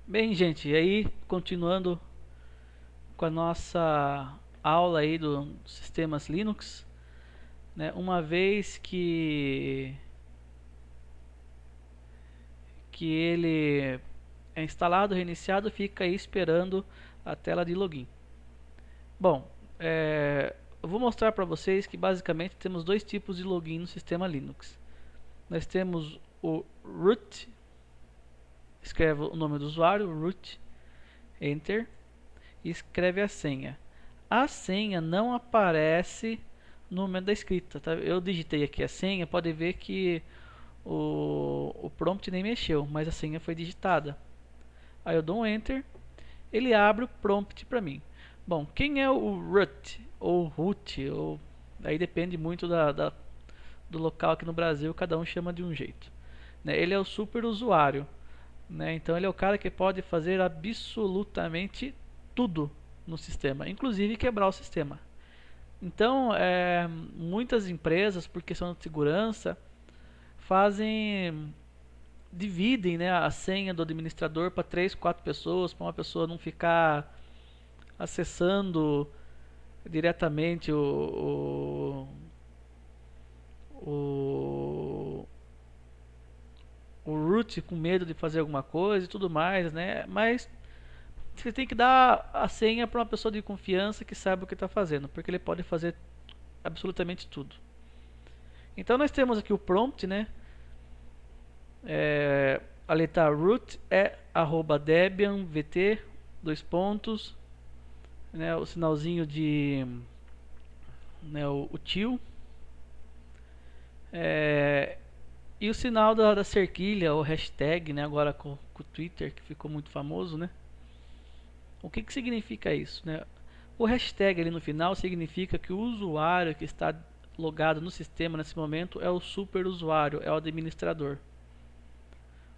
Bem, gente, e aí continuando com a nossa aula aí dos sistemas Linux, né? Uma vez que ele é instalado, reiniciado, fica aí esperando a tela de login. Bom, eu vou mostrar para vocês que basicamente temos dois tipos de login no sistema Linux. Nós temos o root, escreve o nome do usuário, root, enter, e escreve a senha. A senha não aparece no momento da escrita, tá? Eu digitei aqui a senha, pode ver que o prompt nem mexeu, mas a senha foi digitada. Aí eu dou um enter, ele abre o prompt para mim. Bom, quem é o root ou root? Ou aí depende muito do local aqui no Brasil, cada um chama de um jeito. Né? Ele é o super usuário, né? Então ele é o cara que pode fazer absolutamente tudo no sistema, inclusive quebrar o sistema. Então, muitas empresas, por questão de segurança, dividem, né, a senha do administrador para 3, 4 pessoas, para uma pessoa não ficar acessando diretamente o, o root com medo de fazer alguma coisa e tudo mais, né? Mas você tem que dar a senha para uma pessoa de confiança que sabe o que está fazendo, porque ele pode fazer absolutamente tudo. Então nós temos aqui o prompt, né? Ali está root é @debian vt dois pontos, né? O sinalzinho de, né, o tio, é, e o sinal da cerquilha, o hashtag, né? Agora com o Twitter que ficou muito famoso, né? O que significa isso, né? O hashtag ali no final significa que o usuário que está logado no sistema nesse momento é o super usuário, é o administrador.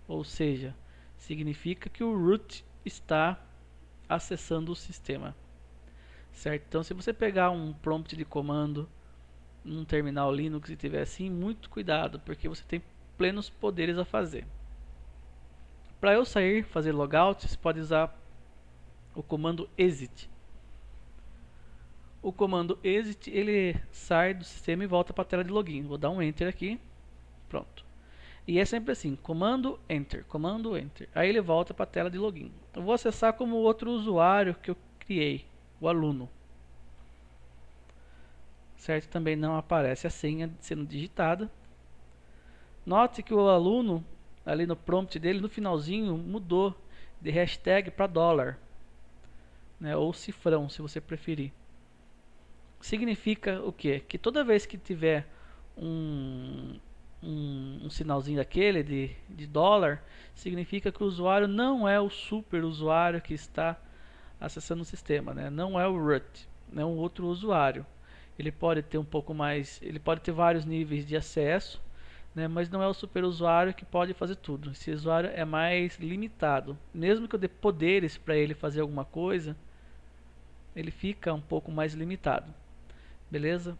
Ou seja, significa que o root está acessando o sistema, certo? Então, se você pegar um prompt de comando num terminal Linux e tiver assim, muito cuidado, porque você tem plenos poderes a fazer. Para eu sair, fazer logout, você pode usar o comando exit. O comando exit, ele sai do sistema e volta para a tela de login. Vou dar um enter aqui, pronto. E é sempre assim, comando enter, comando enter. Aí ele volta para a tela de login. Eu vou acessar como outro usuário que eu criei, o aluno. Certo? Também não aparece a senha sendo digitada. Note que o aluno, ali no prompt dele, no finalzinho, mudou de hashtag para dólar, né? Ou cifrão, se você preferir. Significa o quê? Que toda vez que tiver um, um sinalzinho daquele de dólar, significa que o usuário não é o super usuário que está acessando o sistema, né? Não é o root, é um outro usuário. Ele pode ter um pouco mais, ele pode ter vários níveis de acesso, né? Mas não é o super usuário que pode fazer tudo. Esse usuário é mais limitado. Mesmo que eu dê poderes para ele fazer alguma coisa, ele fica um pouco mais limitado. Beleza?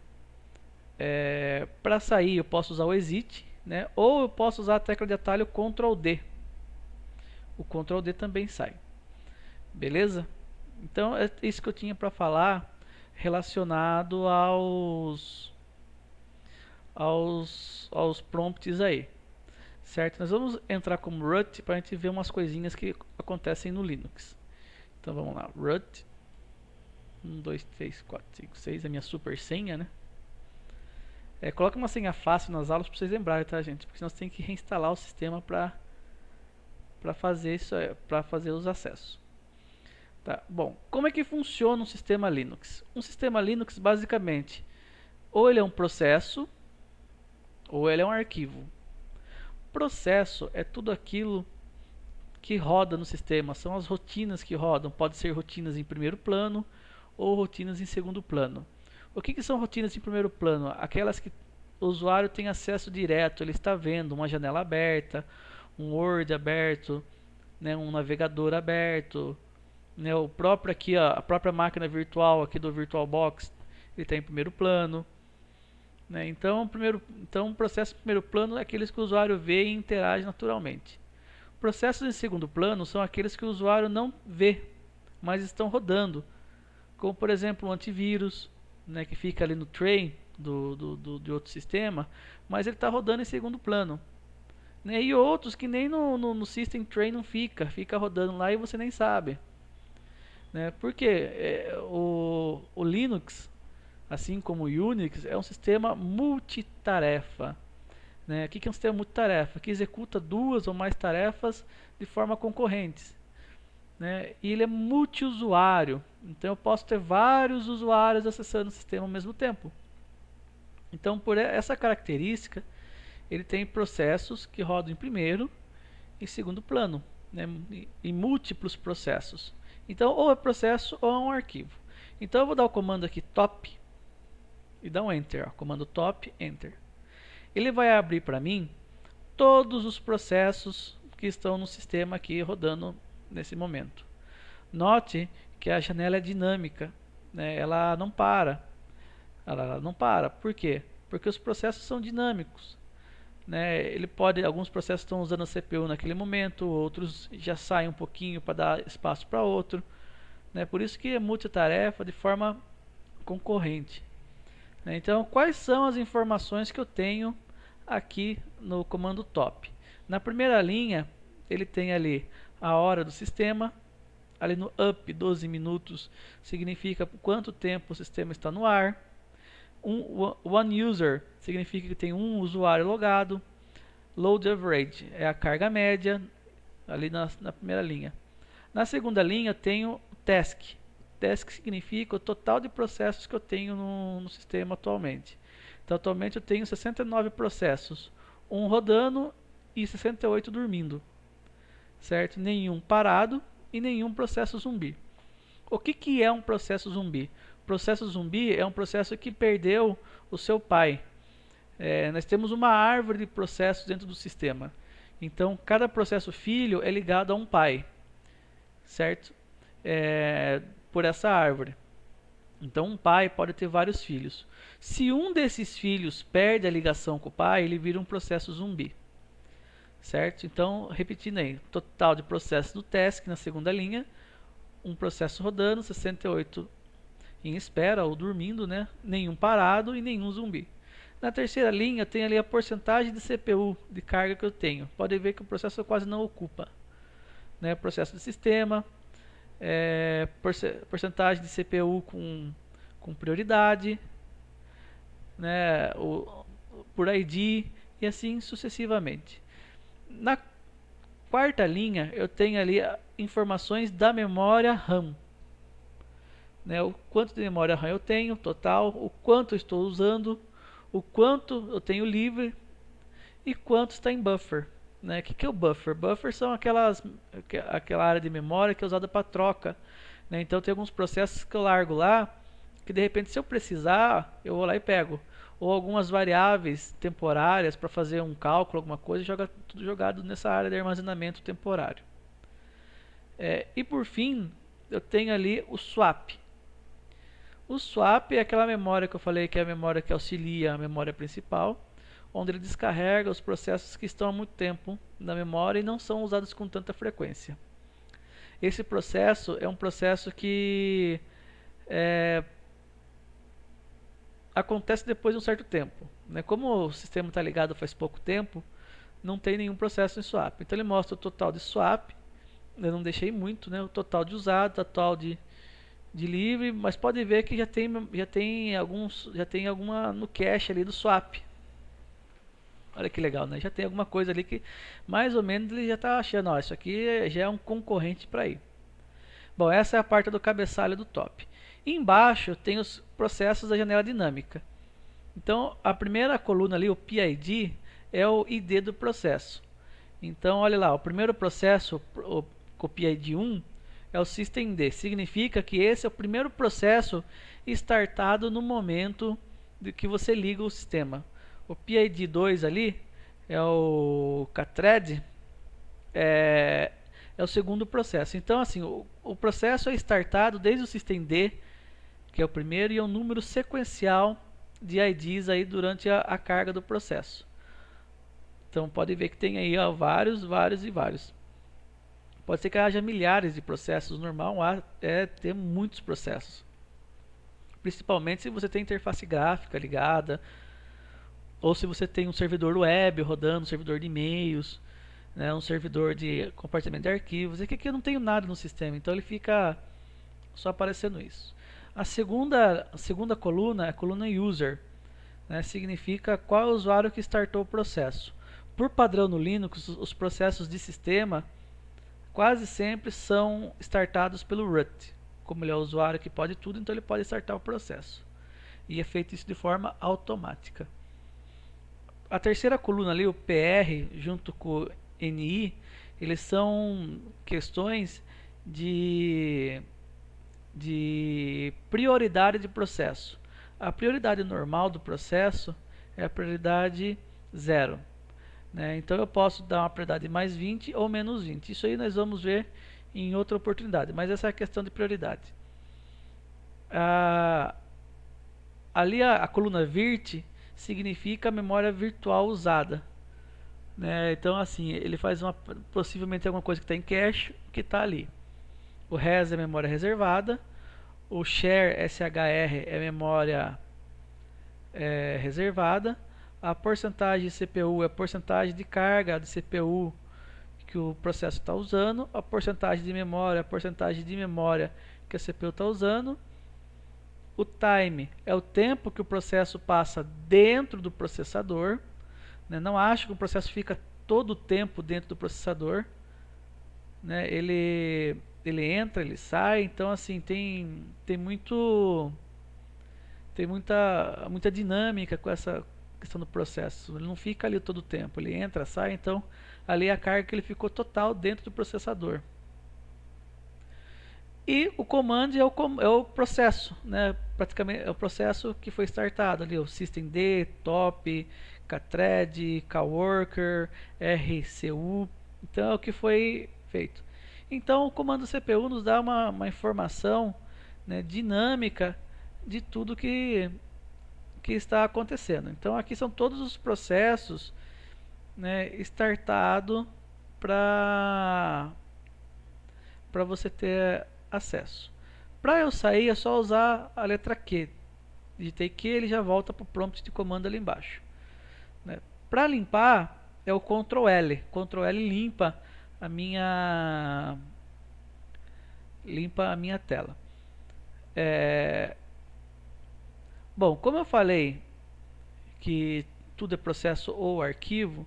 Para sair eu posso usar o exit, né? Ou eu posso usar a tecla de atalho Ctrl D. O Ctrl D também sai. Beleza? Então é isso que eu tinha para falar relacionado aos prompts aí, certo? Nós vamos entrar como root para a gente ver umas coisinhas que acontecem no Linux. Então vamos lá, root 1, 2, 3, 4, 5, 6, a minha super senha, né? Coloca uma senha fácil nas aulas para vocês lembrarem, tá, gente? Porque senão você tem que reinstalar o sistema para fazer isso, para fazer os acessos. Tá, bom, como é que funciona um sistema Linux? Um sistema Linux, basicamente, ou ele é um processo, ou ele é um arquivo. Processo é tudo aquilo que roda no sistema, são as rotinas que rodam. Pode ser rotinas em primeiro plano ou rotinas em segundo plano. O que são rotinas em primeiro plano? Aquelas que o usuário tem acesso direto, ele está vendo uma janela aberta, um Word aberto, né, um navegador aberto, né, o próprio aqui, ó, a própria máquina virtual aqui do VirtualBox, ele está em primeiro plano. Né? Então, o processo em primeiro plano é aqueles que o usuário vê e interage naturalmente. Processos em segundo plano são aqueles que o usuário não vê, mas estão rodando. Como, por exemplo, o antivírus, né, que fica ali no tray de outro sistema, mas ele está rodando em segundo plano. Né, e outros que nem no System Tray não fica rodando lá e você nem sabe. Né, porque o Linux, assim como o Unix, é um sistema multitarefa. Né? O que é um sistema multitarefa? Que executa duas ou mais tarefas de forma concorrentes. Né? E ele é multiusuário, então eu posso ter vários usuários acessando o sistema ao mesmo tempo. Então, por essa característica, ele tem processos que rodam em primeiro e segundo plano, né? Em múltiplos processos. Então, ou é processo ou é um arquivo. Então, eu vou dar o comando aqui top e dar um enter. Ó. Comando top, enter. Ele vai abrir para mim todos os processos que estão no sistema aqui rodando nesse momento. Note que a janela é dinâmica, né? Ela não para. Ela não para. Por quê? Porque os processos são dinâmicos. Né? Alguns processos estão usando a CPU naquele momento, outros já saem um pouquinho para dar espaço para outro. Né? Por isso que é multitarefa de forma concorrente. Né? Então, quais são as informações que eu tenho aqui no comando top? Na primeira linha, ele tem ali a hora do sistema. Ali no up 12 minutos significa quanto tempo o sistema está no ar. One user significa que tem um usuário logado. Load average é a carga média, ali na primeira linha. Na segunda linha eu tenho task. Task significa o total de processos que eu tenho no sistema atualmente. Então atualmente eu tenho 69 processos, um rodando e 68 dormindo. Certo? Nenhum parado e nenhum processo zumbi. O que é um processo zumbi? Processo zumbi é um processo que perdeu o seu pai. Nós temos uma árvore de processos dentro do sistema. Então, cada processo filho é ligado a um pai, certo? Por essa árvore. Então, um pai pode ter vários filhos. Se um desses filhos perde a ligação com o pai, ele vira um processo zumbi. Certo? Então, repetindo aí, total de processos do task na segunda linha, um processo rodando, 68 em espera ou dormindo, né? Nenhum parado e nenhum zumbi. Na terceira linha tem ali a porcentagem de CPU de carga que eu tenho. Pode ver que o processo quase não ocupa. Né? Processo de sistema, porcentagem de CPU com prioridade, né? Por ID e assim sucessivamente. Na quarta linha eu tenho ali informações da memória RAM. Né, o quanto de memória RAM eu tenho, total, o quanto eu estou usando, o quanto eu tenho livre e quanto está em buffer. Né? O que é o buffer? Buffer são aquela área de memória que é usada para troca. Né? Então tem alguns processos que eu largo lá, que de repente se eu precisar, eu vou lá e pego. Ou algumas variáveis temporárias para fazer um cálculo, alguma coisa, joga tudo jogado nessa área de armazenamento temporário. E por fim, eu tenho ali o swap. O swap é aquela memória que eu falei que é a memória que auxilia a memória principal, onde ele descarrega os processos que estão há muito tempo na memória e não são usados com tanta frequência. Esse processo é um processo que acontece depois de um certo tempo. Né? Como o sistema está ligado faz pouco tempo, não tem nenhum processo em swap. Então ele mostra o total de swap, eu não deixei muito, né? O total de usado, o total de livre, mas pode ver que já tem alguma no cache ali do swap. Olha que legal, né? Já tem alguma coisa ali que mais ou menos ele já está achando, ó, isso aqui já é um concorrente para ir. Bom, essa é a parte do cabeçalho do top. E embaixo tem os processos da janela dinâmica. Então, a primeira coluna ali, o PID, é o ID do processo. Então, olha lá, o primeiro processo, o PID 1, é o systemd. Significa que esse é o primeiro processo startado no momento de que você liga o sistema. O PID 2 ali é o kthread, é o segundo processo. Então, assim, o processo é startado desde o systemd, que é o primeiro, e é um número sequencial de IDs aí durante a carga do processo. Então, pode ver que tem aí ó, vários e vários. Pode ser que haja milhares de processos. Normal é ter muitos processos. Principalmente se você tem interface gráfica ligada, ou se você tem um servidor web rodando, um servidor de e-mails, né, um servidor de compartilhamento de arquivos. É que aqui eu não tenho nada no sistema, então ele fica só aparecendo isso. A segunda coluna é a coluna user, né, significa qual é o usuário que startou o processo. Por padrão no Linux, os processos de sistema quase sempre são startados pelo root. Como ele é o usuário que pode tudo, então ele pode startar o processo. E é feito isso de forma automática. A terceira coluna ali, o PR, junto com o NI, eles são questões de prioridade de processo. A prioridade normal do processo é a prioridade 0. Né? Então eu posso dar uma prioridade mais 20 ou menos 20. Isso aí nós vamos ver em outra oportunidade, mas essa é a questão de prioridade. Ali a coluna virt significa a memória virtual usada. Né? Então assim, ele faz possivelmente alguma coisa que está em cache, que está ali. O res é memória reservada, o share SHR é memória reservada, a porcentagem de CPU é a porcentagem de carga de CPU que o processo está usando, a porcentagem de memória é a porcentagem de memória que a CPU está usando, o time é o tempo que o processo passa dentro do processador, né? Não acho que o processo fica todo o tempo dentro do processador, né? Ele entra, ele sai, então assim tem muita dinâmica com essa questão do processo. Ele não fica ali todo o tempo, ele entra, sai, então ali é a carga que ele ficou total dentro do processador. E o command é o processo, né? Praticamente é o processo que foi startado ali, o systemd, top, kthread, kworker, rcu, então é o que foi feito. Então o comando CPU nos dá uma informação, né, dinâmica de tudo que está acontecendo. Então aqui são todos os processos, né, startado para você ter acesso. Para eu sair é só usar a letra Q. Digitei Q, ele já volta para o prompt de comando ali embaixo. Né? Para limpar é o Ctrl L. Ctrl L limpa a minha tela. Bom, como eu falei que tudo é processo ou arquivo,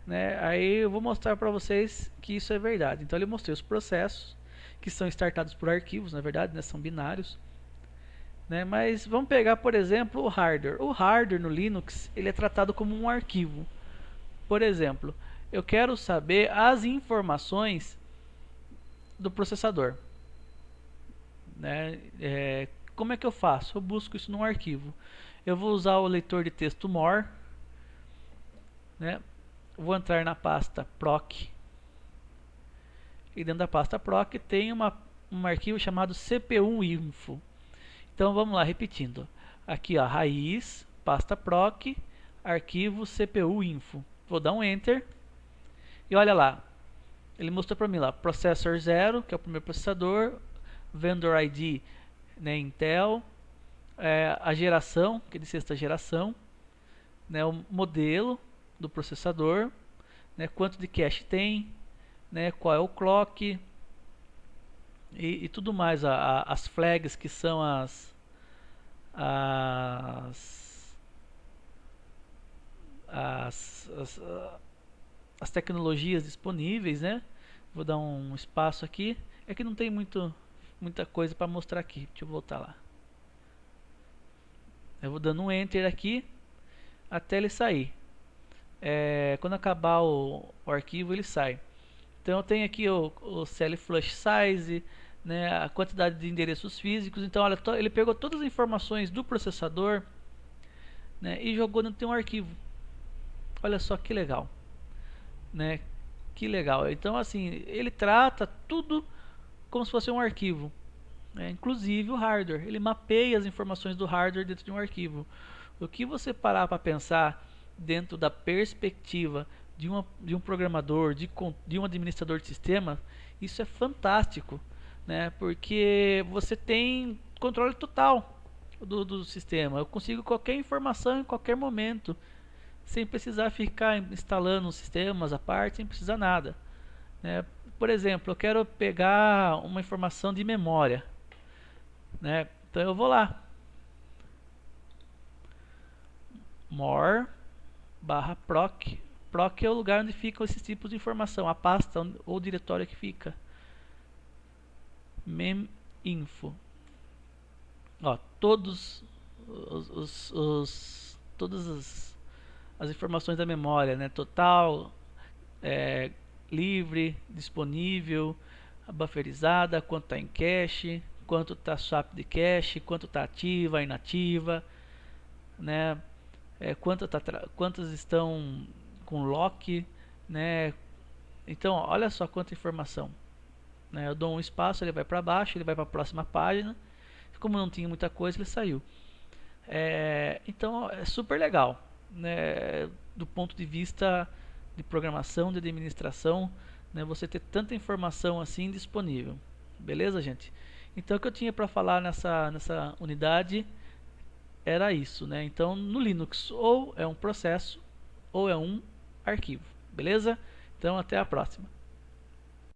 né, aí eu vou mostrar para vocês que isso é verdade. Então eu mostrei os processos que são startados por arquivos, na verdade, né, são binários. Né, mas vamos pegar, por exemplo, o hardware. O hardware no Linux ele é tratado como um arquivo. Por exemplo, eu quero saber as informações do processador. Né, como é que eu faço? Eu busco isso num arquivo. Eu vou usar o leitor de texto more. Né, vou entrar na pasta proc. E dentro da pasta proc tem um arquivo chamado cpu.info. Então vamos lá, repetindo. Aqui, ó, raiz, pasta proc, arquivo cpu.info. Vou dar um enter. E olha lá. Ele mostrou para mim lá, processor 0, que é o primeiro processador, vendor ID, né, Intel, a geração, que é de sexta geração, né, o modelo do processador, né, quanto de cache tem, né, qual é o clock e tudo mais, as flags, que são as tecnologias disponíveis, né? Vou dar um espaço aqui. É que não tem muita coisa para mostrar aqui. Deixa eu voltar lá. Eu vou dando um enter aqui até ele sair. Quando acabar o arquivo, ele sai. Então eu tenho aqui o cell flush size, né, a quantidade de endereços físicos. Então olha, ele pegou todas as informações do processador, né, e jogou dentro de um arquivo. Olha só que legal, né? Que legal. Então assim, ele trata tudo como se fosse um arquivo, né, inclusive o hardware. Ele mapeia as informações do hardware dentro de um arquivo. O que você parar para pensar dentro da perspectiva de um programador, de um administrador de sistema, isso é fantástico, né? Porque você tem controle total do sistema. Eu consigo qualquer informação em qualquer momento, sem precisar ficar instalando sistemas à parte, sem precisar nada, né? Por exemplo, eu quero pegar uma informação de memória, né? Então eu vou lá, more barra proc. Proc é o lugar onde ficam esses tipos de informação, a pasta ou diretório que fica. Meminfo. Ó, todas as informações da memória, né? Total, é, livre, disponível, bufferizada, quanto está em cache, quanto está swap de cache, quanto está ativa, inativa, né? Quantas estão com lock, né? Então, olha só quanta informação, né? Eu dou um espaço, ele vai para baixo, ele vai para a próxima página. Como não tinha muita coisa, ele saiu. Então, é super legal, né? Do ponto de vista de programação, de administração, né? Você ter tanta informação assim disponível. Beleza, gente? Então, o que eu tinha para falar nessa unidade era isso, né? Então, no Linux, ou é um processo ou é um arquivo, beleza? Então, até a próxima.